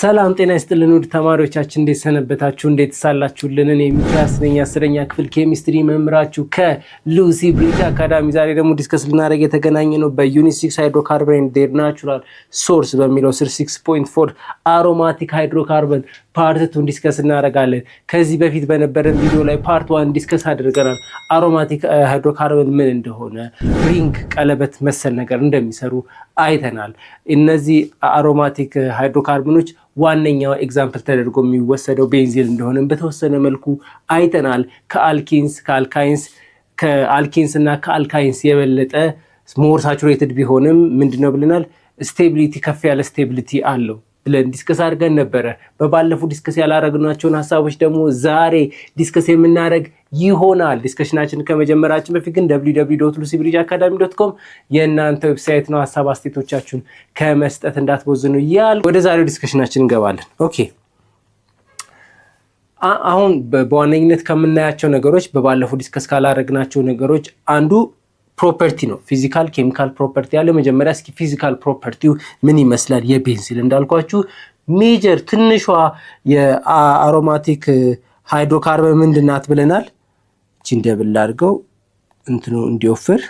ሰላም ጤና ይስጥልን ውድ ተማሪዎቻችን እንዴት ሰነበታችሁ? እንዴት ሳላችሁልን? እኔ ሚኪያስ ነኝ 10ኛ ክፍል ኬሚስትሪ መምህራችሁ ከሉሲ ብሪጅ አካዳሚ። ዛሬ ደግሞ ዲስከስ ልናደርግ የተገናኘ ነው በዩኒት 6 ሃይድሮካርበን ኤንድ ዜር ናቹራል ሶርስ በሚለው ስር 6.4 አሮማቲክ ሃይድሮካርበን ፓርት 2 ዲስከስ እናደርጋለን። ከዚህ በፊት በነበረን ቪዲዮ ላይ ፓርት 1 ዲስከስ አድርገናል። አሮማቲክ ሃይድሮካርበን ምን እንደሆነ፣ ሪንግ ቀለበት መሰል ነገር እንደሚሰሩ አይተናል። እነዚህ አሮማቲክ ሃይድሮካርበኖች ዋነኛው ኤግዛምፕል ተደርጎ የሚወሰደው ቤንዚል እንደሆነ በተወሰነ መልኩ አይተናል። ከአልኪንስ እና ከአልካይንስ የበለጠ ሞር ሳቹሬትድ ቢሆንም ምንድነው ብለናል? ስቴቢሊቲ ከፍ ያለ ስቴቢሊቲ አለው ብለን ዲስከስ አድርገን ነበረ። በባለፉት ዲስከስ ያላረግናቸውን ሀሳቦች ደግሞ ዛሬ ዲስከስ የምናደርግ ይሆናል። ዲስከሽናችን ከመጀመራችን በፊት ግን www.lucybridgeacademy.com የእናንተ ዌብሳይት ነው። ሀሳብ አስተያየቶቻችሁን ከመስጠት እንዳትቦዝኑ እያል ወደ ዛሬው ዲስከሽናችን እንገባለን። ኦኬ፣ አሁን በዋነኝነት ከምናያቸው ነገሮች በባለፉት ዲስከስ ካላረግናቸው ነገሮች አንዱ ፕሮፐርቲ ነው። ፊዚካል ኬሚካል ፕሮፐርቲ ያለ መጀመሪያ እስኪ ፊዚካል ፕሮፐርቲው ምን ይመስላል የቤንዚል እንዳልኳችሁ ሜጀር ትንሿ የአሮማቲክ ሃይድሮካርበን ምንድናት ብለናል? እቺ እንደብል አድርገው እንትኑ እንዲወፍር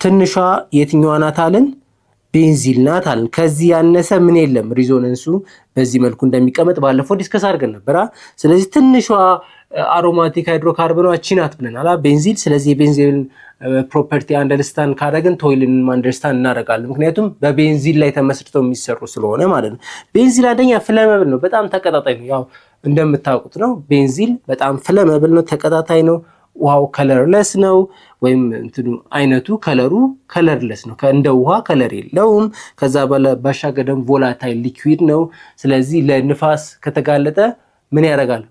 ትንሿ የትኛዋ ናት አለን? ቤንዚል ናት አለን። ከዚህ ያነሰ ምን የለም። ሪዞናንሱ በዚህ መልኩ እንደሚቀመጥ ባለፈው ዲስከስ አድርገን ነበር። ስለዚህ ትንሿ አሮማቲክ ሃይድሮካርበኗ እቺ ናት ብለናል ቤንዚል። ስለዚህ የቤንዚልን ፕሮፐርቲ አንደርስታንድ ካደረግን ቶይልን አንደርስታንድ እናደርጋለን። ምክንያቱም በቤንዚል ላይ ተመስርተው የሚሰሩ ስለሆነ ማለት ነው። ቤንዚል አንደኛ ፍለመብል ነው፣ በጣም ተቀጣጣይ ነው። ያው እንደምታውቁት ነው ቤንዚል በጣም ፍለመብል ነው፣ ተቀጣጣይ ነው። ውሃው ከለርለስ ነው፣ ወይም እንትኑ አይነቱ ከለሩ ከለርለስ ነው። እንደ ውሃ ከለር የለውም። ከዛ ባሻገር ደግሞ ቮላታይል ሊኩዊድ ነው። ስለዚህ ለንፋስ ከተጋለጠ ምን ያደርጋል?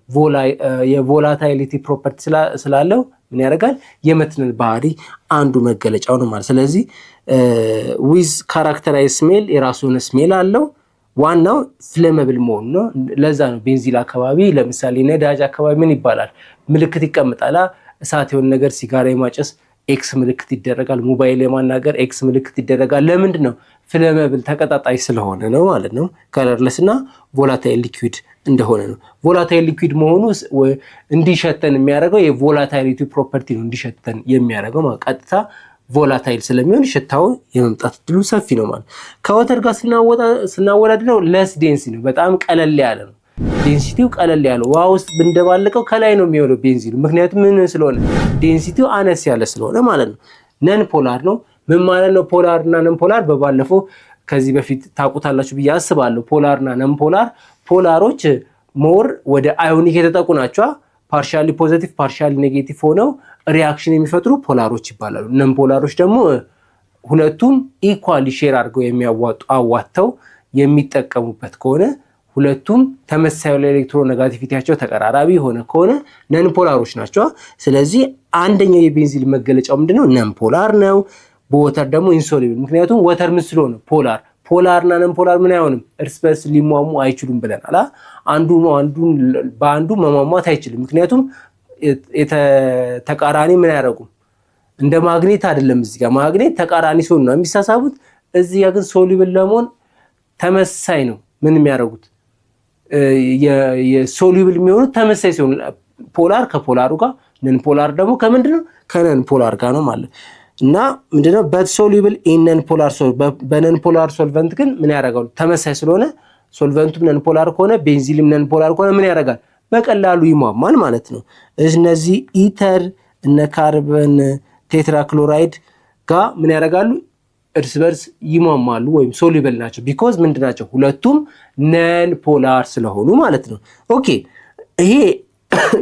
የቮላታይሊቲ ፕሮፐርቲ ስላለው ምን ያደርጋል? የመትነል ባህሪ አንዱ መገለጫው ነው ማለት። ስለዚህ ዊዝ ካራክተራይዝ ስሜል የራሱ የሆነ ስሜል አለው። ዋናው ፍሌመብል መሆኑ ነው። ለዛ ነው ቤንዚል አካባቢ ለምሳሌ ነዳጅ አካባቢ ምን ይባላል? ምልክት ይቀመጣል። እሳት የሆነ ነገር ሲጋራ የማጨስ ኤክስ ምልክት ይደረጋል። ሞባይል የማናገር ኤክስ ምልክት ይደረጋል። ለምንድን ነው? ፍሌመብል ተቀጣጣይ ስለሆነ ነው ማለት ነው። ከለርለስ እና ቮላታይል ሊኩዊድ እንደሆነ ነው። ቮላታይል ሊኩዊድ መሆኑ እንዲሸተን የሚያደርገው የቮላታይሊቲ ፕሮፐርቲ ነው። እንዲሸተን የሚያደርገው ማለት ቀጥታ ቮላታይል ስለሚሆን ሽታው የመምጣት እድሉ ሰፊ ነው ማለት። ከወተር ጋር ስናወዳድረው ለስ ዴንሲ ነው፣ በጣም ቀለል ያለ ነው። ዴንሲቲው ቀለል ያለው ውሃ ውስጥ ብንደባለቀው ከላይ ነው የሚሆነው ቤንዚሉ። ምክንያቱም ምን ስለሆነ? ዴንሲቲው አነስ ያለ ስለሆነ ማለት ነው። ነን ፖላር ነው። ምን ማለት ነው? ፖላር እና ነን ፖላር በባለፈው ከዚህ በፊት ታውቁታላችሁ ብዬ አስባለሁ። ፖላር እና ነን ፖላር፣ ፖላሮች ሞር ወደ አዮኒክ የተጠቁ ናቸው። ፓርሻሊ ፖዚቲቭ ፓርሻሊ ኔጌቲቭ ሆነው ሪያክሽን የሚፈጥሩ ፖላሮች ይባላሉ። ነን ፖላሮች ደግሞ ሁለቱም ኢኳሊ ሼር አድርገው አዋጥተው የሚጠቀሙበት ከሆነ ሁለቱም ተመሳሳይ ኤሌክትሮኔጋቲቪቲያቸው ተቀራራቢ የሆነ ከሆነ ነን ፖላሮች ናቸው። ስለዚህ አንደኛው የቤንዚል መገለጫው ምንድነው? ነን ፖላር ነው። በወተር ደግሞ ኢንሶሉብል፣ ምክንያቱም ወተር ምን ስለሆነ ፖላር እና ነን ፖላር ምን አይሆንም፣ እርስ በርስ ሊሟሙ አይችሉም ብለናል። በአንዱ መሟሟት አይችልም። ምክንያቱም ተቃራኒ ምን አያደርጉም፣ እንደ ማግኔት አይደለም። እዚህ ጋር ማግኔት ተቃራኒ ሲሆኑ ነው የሚሳሳቡት። እዚህ ጋር ግን ሶሉብል ለመሆን ተመሳሳይ ነው። ምን የሚያደርጉት የሶሉብል የሚሆኑት ተመሳሳይ ሲሆኑ ፖላር ከፖላሩ ጋር፣ ነን ፖላር ደግሞ ከምንድነው? ከነን ፖላር ጋር ነው ማለት እና ምንድነው በት ሶሉብል ኢን ነን ፖላር በነን ፖላር ሶልቨንት ግን ምን ያደርጋሉ? ተመሳሳይ ስለሆነ ሶልቨንቱም ነን ፖላር ከሆነ ቤንዚልም ነን ፖላር ከሆነ ምን ያደርጋል? በቀላሉ ይሟማል ማለት ነው። እነዚህ ኢተር እነ ካርበን ቴትራክሎራይድ ጋር ምን ያደርጋሉ? እርስ በርስ ይሟማሉ ወይም ሶሉብል ናቸው። ቢኮዝ ምንድናቸው? ሁለቱም ነን ፖላር ስለሆኑ ማለት ነው። ኦኬ፣ ይሄ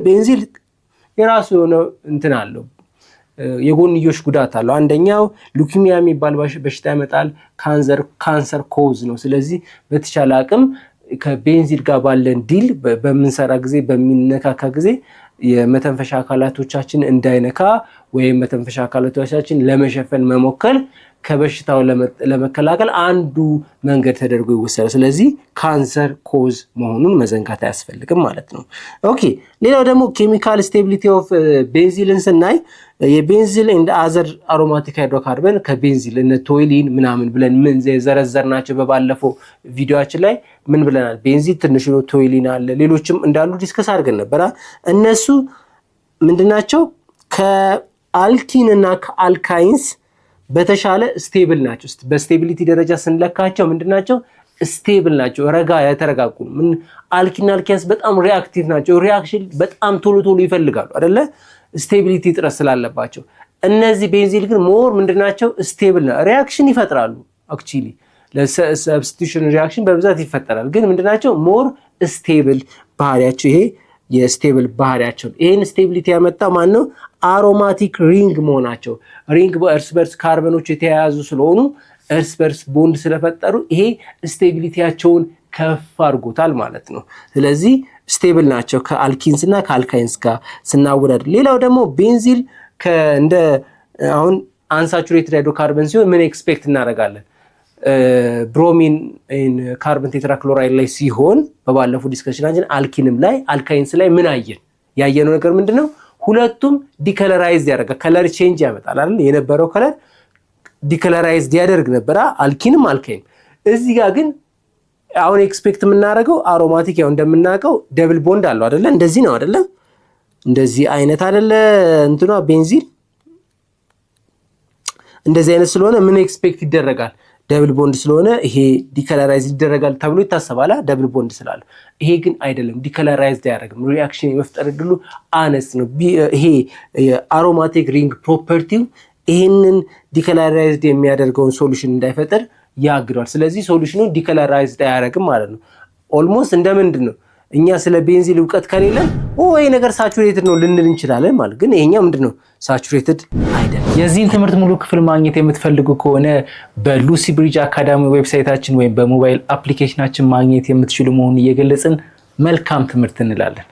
ቤንዚል የራሱ የሆነ እንትን አለው፣ የጎንዮሽ ጉዳት አለው። አንደኛው ሉኪሚያ የሚባል በሽታ ያመጣል። ካንሰር ኮዝ ነው። ስለዚህ በተቻለ አቅም ከቤንዚል ጋር ባለን ዲል በምንሰራ ጊዜ በሚነካካ ጊዜ የመተንፈሻ አካላቶቻችን እንዳይነካ ወይም መተንፈሻ አካላቶቻችን ለመሸፈን መሞከል ከበሽታው ለመከላከል አንዱ መንገድ ተደርጎ ይወሰዳል። ስለዚህ ካንሰር ኮዝ መሆኑን መዘንጋት አያስፈልግም ማለት ነው። ኦኬ ሌላው ደግሞ ኬሚካል ስቴቢሊቲ ኦፍ ቤንዚልን ስናይ የቤንዚል እንደ አዘር አሮማቲክ ሃይድሮካርበን ከቤንዚል እነ ቶይሊን ምናምን ብለን ምን ዘረዘርናቸው በባለፈው ቪዲዮአችን ላይ ምን ብለናል? ቤንዚል ትንሽ ነው፣ ቶይሊን አለ፣ ሌሎችም እንዳሉ ዲስከስ አድርገን ነበር። እነሱ ምንድናቸው? ከአልኪን እና ከአልካይንስ በተሻለ ስቴብል ናቸው። በስቴቢሊቲ ደረጃ ስንለካቸው ምንድናቸው? ስቴብል ናቸው፣ ረጋ የተረጋጉ። ምን አልኪና አልካይንስ በጣም ሪአክቲቭ ናቸው፣ ሪአክሽን በጣም ቶሎ ቶሎ ይፈልጋሉ አይደለ? ስቴቢሊቲ ጥረት ስላለባቸው። እነዚህ ቤንዚል ግን ሞር ምንድናቸው? ስቴብል ነው፣ ሪአክሽን ይፈጥራሉ። አክቹሊ ለሰብስቲቱሽን ሪአክሽን በብዛት ይፈጠራል፣ ግን ምንድናቸው? ሞር ስቴብል ባህሪያቸው። ይሄ የስቴብል ባህሪያቸው። ይሄን ስቴቢሊቲ ያመጣው ማን ነው? አሮማቲክ ሪንግ መሆናቸው። ሪንግ በእርስ በርስ ካርበኖች የተያያዙ ስለሆኑ እርስ በርስ ቦንድ ስለፈጠሩ ይሄ ስቴቢሊቲያቸውን ከፍ አድርጎታል ማለት ነው። ስለዚህ ስቴብል ናቸው ከአልኪንስ እና ከአልካይንስ ጋር ስናወዳድር። ሌላው ደግሞ ቤንዚል እንደ አሁን አንሳቹሬትድ ሃይድሮካርበን ሲሆን ምን ኤክስፔክት እናደርጋለን? ብሮሚን ካርበን ቴትራክሎራይድ ላይ ሲሆን በባለፈው ዲስከሽናችን አልኪንም ላይ አልካይንስ ላይ ምን አየን? ያየነው ነገር ምንድነው? ሁለቱም ዲከለራይዝ ያደርጋል፣ ከለር ቼንጅ ያመጣል አይደል? የነበረው ከለር ዲከለራይዝድ ያደርግ ነበር አልኪንም አልካይን። እዚህ ጋር ግን አሁን ኤክስፔክት የምናደርገው አሮማቲክ ያው እንደምናውቀው ደብል ቦንድ አለው አይደለ? እንደዚህ ነው አይደለ? እንደዚህ አይነት አይደለ? እንትኗ ቤንዚል እንደዚህ አይነት ስለሆነ ምን ኤክስፔክት ይደረጋል? ደብል ቦንድ ስለሆነ ይሄ ዲከለራይዝ ይደረጋል ተብሎ ይታሰባል፣ ደብል ቦንድ ስላለ። ይሄ ግን አይደለም፣ ዲከለራይዝድ አያደርግም። ሪአክሽን የመፍጠር እድሉ አነስ ነው። ይሄ የአሮማቲክ ሪንግ ፕሮፐርቲው ይሄንን ዲከለራይዝድ የሚያደርገውን ሶሉሽን እንዳይፈጠር ያግዷል። ስለዚህ ሶሉሽኑ ዲከለራይዝድ አያደርግም ማለት ነው። ኦልሞስት እንደምንድን ነው እኛ ስለ ቤንዚል እውቀት ከሌለን ይሄ ነገር ሳቹሬትድ ነው ልንል እንችላለን ማለት፣ ግን ይሄኛው ምንድነው? ሳቹሬትድ አይደለም። የዚህን ትምህርት ሙሉ ክፍል ማግኘት የምትፈልጉ ከሆነ በሉሲ ብሪጅ አካዳሚ ዌብሳይታችን ወይም በሞባይል አፕሊኬሽናችን ማግኘት የምትችሉ መሆኑን እየገለጽን መልካም ትምህርት እንላለን።